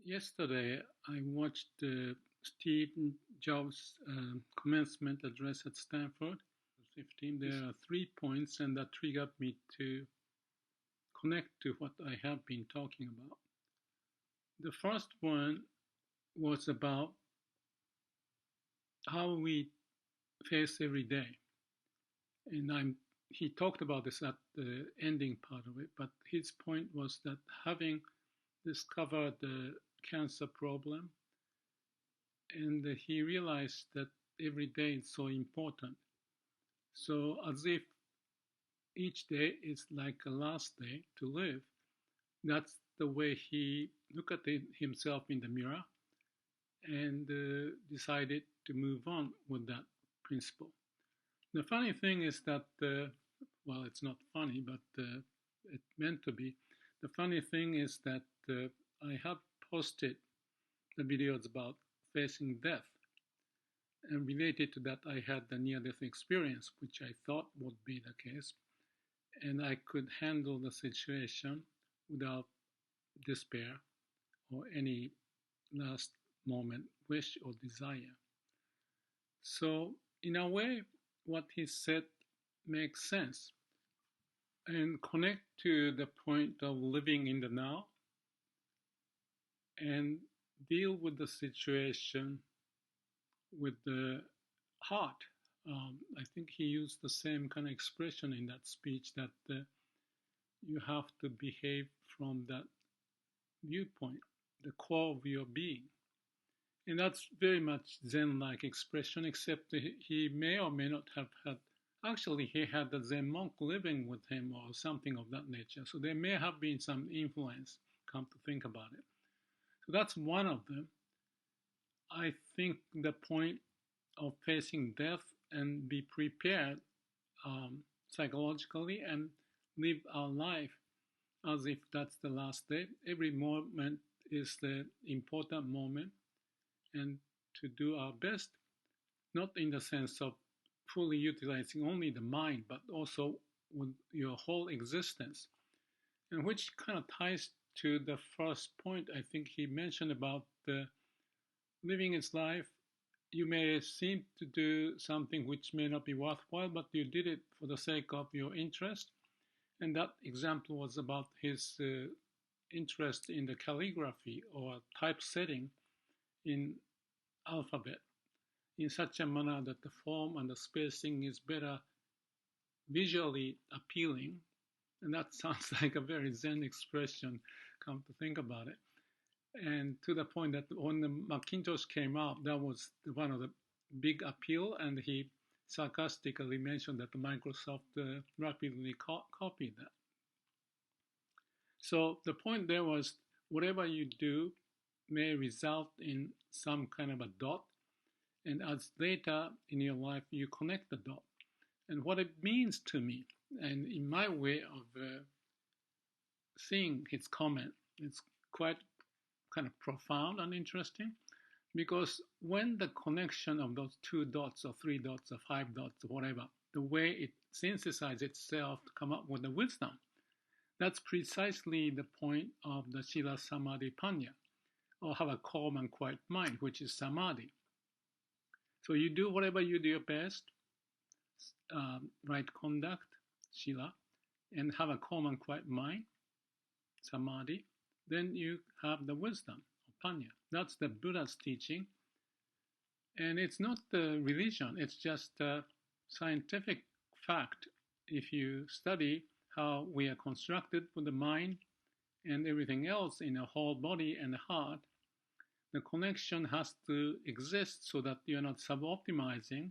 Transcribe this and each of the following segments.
Yesterday, I watched Steve Jobs' commencement address at Stanford. 15. There are 3 points, and that triggered me to connect to what I have been talking about. The first one was about how we face every day. And he talked about this at the ending part of it, but his point was that having discovered the cancer problem, and he realized that every day is so important. So as if each day is like a last day to live, that's the way he looked at himself in the mirror and decided to move on with that principle. The funny thing is that, well, it's not funny, but it's meant to be. The funny thing is that I have posted the videos about facing death. And related to that, I had the near-death experience, which I thought would be the case. And I could handle the situation without despair or any last moment wish or desire. So, in a way, what he said makes sense and connect to the point of living in the now and deal with the situation with the heart. I think he used the same kind of expression in that speech that you have to behave from that viewpoint, the core of your being. And that's very much Zen-like expression, except he may or may not have had, actually he had a Zen monk living with him or something of that nature. So there may have been some influence, come to think about it. So that's one of them. I think the point of facing death and be prepared psychologically and live our life as if that's the last day. Every moment is the important moment, and to do our best, not in the sense of fully utilizing only the mind, but also with your whole existence. And which kind of ties to the first point I think he mentioned about living his life. You may seem to do something which may not be worthwhile, but you did it for the sake of your interest. And that example was about his interest in the calligraphy or typesetting in alphabet in such a manner that the form and the spacing is better visually appealing. And that sounds like a very Zen expression, come to think about it. And to the point that when the Macintosh came out, that was one of the big appeal, and he sarcastically mentioned that Microsoft rapidly copied that. So the point there was, whatever you do may result in some kind of a dot, and as later in your life you connect the dot. And what it means to me, and in my way of seeing his comment, it's quite kind of profound and interesting, because when the connection of those 2 dots or 3 dots or 5 dots or whatever, the way it synthesizes itself to come up with the wisdom, that's precisely the point of the Shila Samadhi Panya, or have a calm and quiet mind, which is Samadhi. So you do whatever you do your best, right conduct, Shila, and have a calm and quiet mind, Samadhi, then you have the wisdom of Panya. That's the Buddha's teaching. And it's not the religion, it's just a scientific fact. If you study how we are constructed with the mind and everything else in the whole body and the heart, the connection has to exist so that you're not sub-optimizing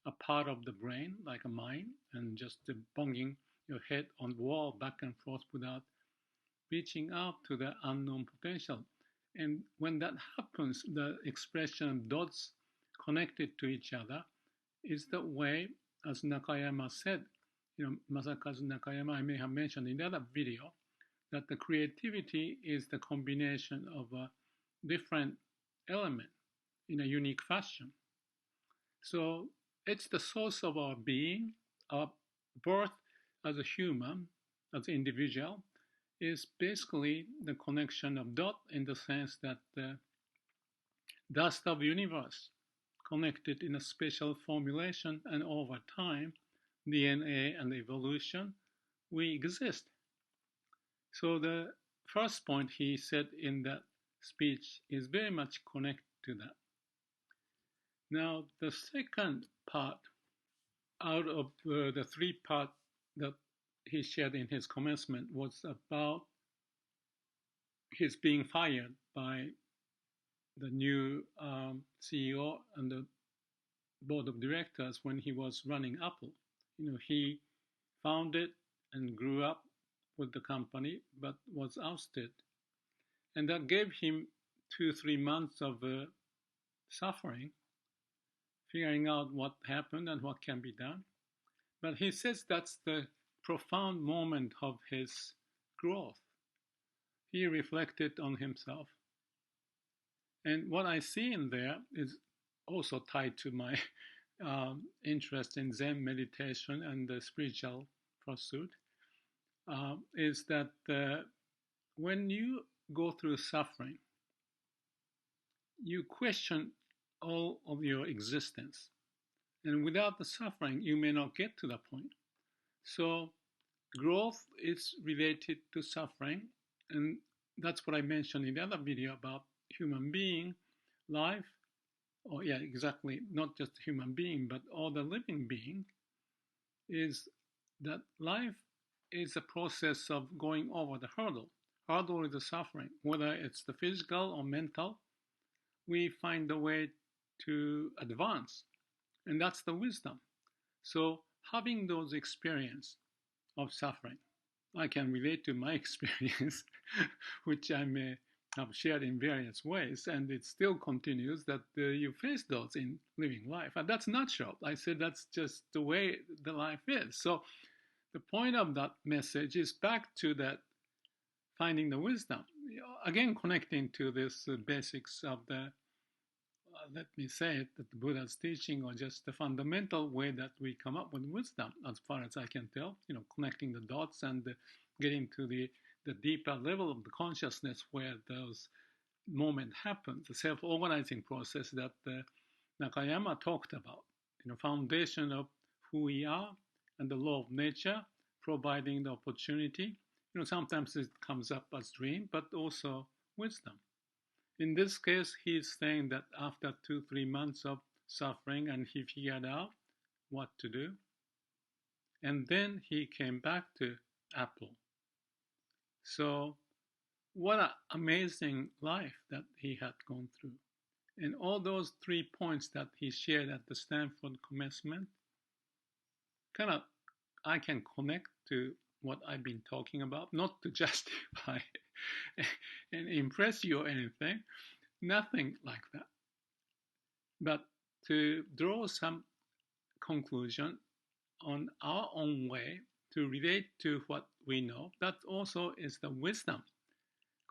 a part of the brain, like a mind, and just banging your head on the wall back and forth without reaching out to the unknown potential. And when that happens, the expression of dots connected to each other is the way, as Nakayama said, Masakazu Nakayama, I may have mentioned in the other video, that the creativity is the combination of a different element in a unique fashion. So it's the source of our being, our birth as a human, as an individual, is basically the connection of dot in the sense that the dust of universe connected in a special formulation, and over time, DNA and evolution, we exist. So the first point he said in that speech is very much connected to that. Now, the second part out of the three parts that he shared in his commencement was about his being fired by the new CEO and the board of directors when he was running Apple. He founded and grew up with the company, but was ousted. And that gave him 2-3 months of suffering, figuring out what happened and what can be done. But he says that's the profound moment of his growth. He reflected on himself. And what I see in there is also tied to my interest in Zen meditation and the spiritual pursuit, is that when you go through suffering, you question all of your existence. And without the suffering, you may not get to that point. So growth is related to suffering. And that's what I mentioned in the other video about human being, life. Oh yeah, exactly. Not just human being, but all the living being, is that life is a process of going over the hurdle. Hurdle is the suffering, whether it's the physical or mental. We find a way to advance, and that's the wisdom. So having those experience of suffering, I can relate to my experience, which I may have shared in various ways, and it still continues that you face those in living life, and that's natural. I said that's just the way the life is. So the point of that message is back to that finding the wisdom. Again, connecting to this basics of the, let me say it, that the Buddha's teaching, or just the fundamental way that we come up with wisdom, as far as I can tell, connecting the dots and getting to the deeper level of the consciousness where those moments happen, the self-organizing process that Nakayama talked about, foundation of who we are and the law of nature, providing the opportunity. Sometimes it comes up as dream, but also wisdom. In this case, he's saying that after 2-3 months of suffering, and he figured out what to do, and then he came back to Apple. So what an amazing life that he had gone through. And all those 3 points that he shared at the Stanford commencement, I can connect to what I've been talking about, not to justify and impress you or anything, nothing like that, but to draw some conclusion on our own way to relate to what we know. That also is the wisdom,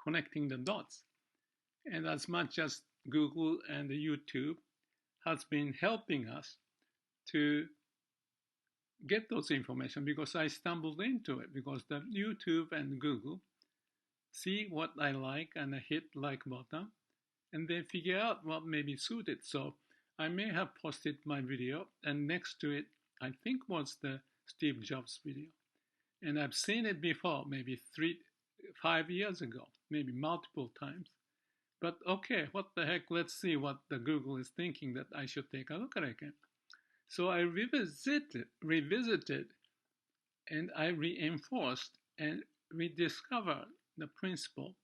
connecting the dots. And as much as Google and YouTube has been helping us to get those information, because I stumbled into it, because the YouTube and Google see what I like and I hit like button, and they figure out what may be suited. So I may have posted my video, and next to it, I think was the Steve Jobs video. And I've seen it before, maybe 5 years ago, maybe multiple times. But okay, what the heck, let's see what the Google is thinking that I should take a look at it again. So I revisited, and I reinforced and rediscovered the principle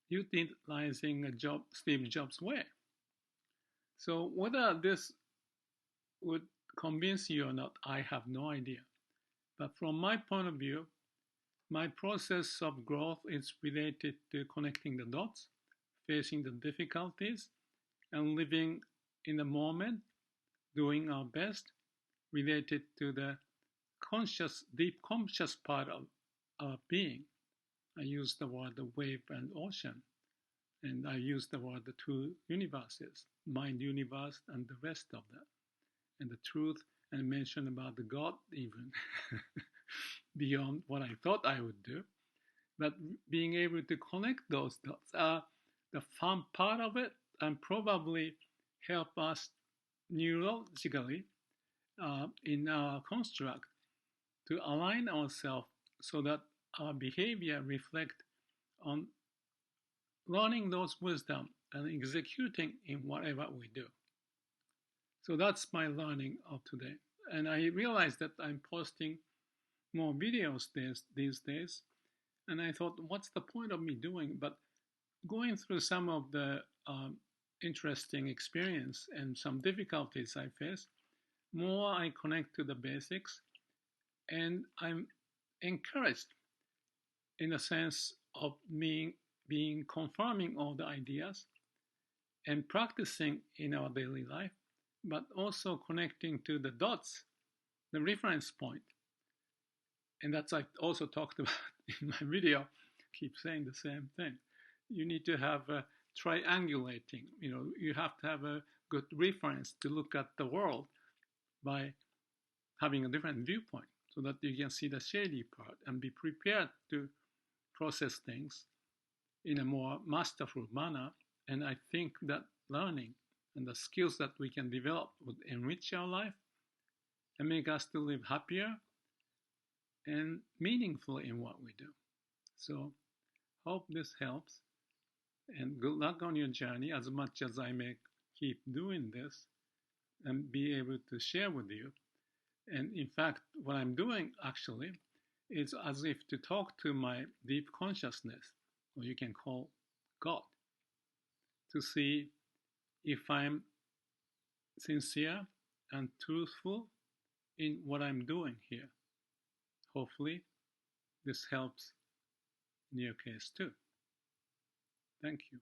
utilizing Steve Jobs' way. So whether this would convince you or not, I have no idea. But from my point of view, my process of growth is related to connecting the dots, facing the difficulties, and living in the moment, doing our best, related to the conscious, deep conscious part of our being. I use the word the wave and ocean, and I use the word the two universes, mind universe and the rest of that, and the truth, and mention about the God even beyond what I thought I would do. But being able to connect those dots are the fun part of it, and probably help us neurologically in our construct to align ourselves so that our behavior reflect on learning those wisdom and executing in whatever we do. So that's my learning of today. And I realized that I'm posting more videos these days. And I thought, what's the point of me doing? But going through some of the interesting experience and some difficulties I faced, more I connect to the basics, and I'm encouraged in a sense of being confirming all the ideas and practicing in our daily life, but also connecting to the dots, the reference point. And that's I also talked about in my video, keep saying the same thing. You need to have triangulating, you have to have a good reference to look at the world by having a different viewpoint so that you can see the shady part and be prepared to process things in a more masterful manner. And I think that learning and the skills that we can develop would enrich our life and make us to live happier and meaningful in what we do. So hope this helps, and good luck on your journey as much as I may keep doing this and be able to share with you. And in fact, what I'm doing actually is as if to talk to my deep consciousness, or you can call God, to see if I'm sincere and truthful in what I'm doing here. Hopefully, this helps in your case too. Thank you.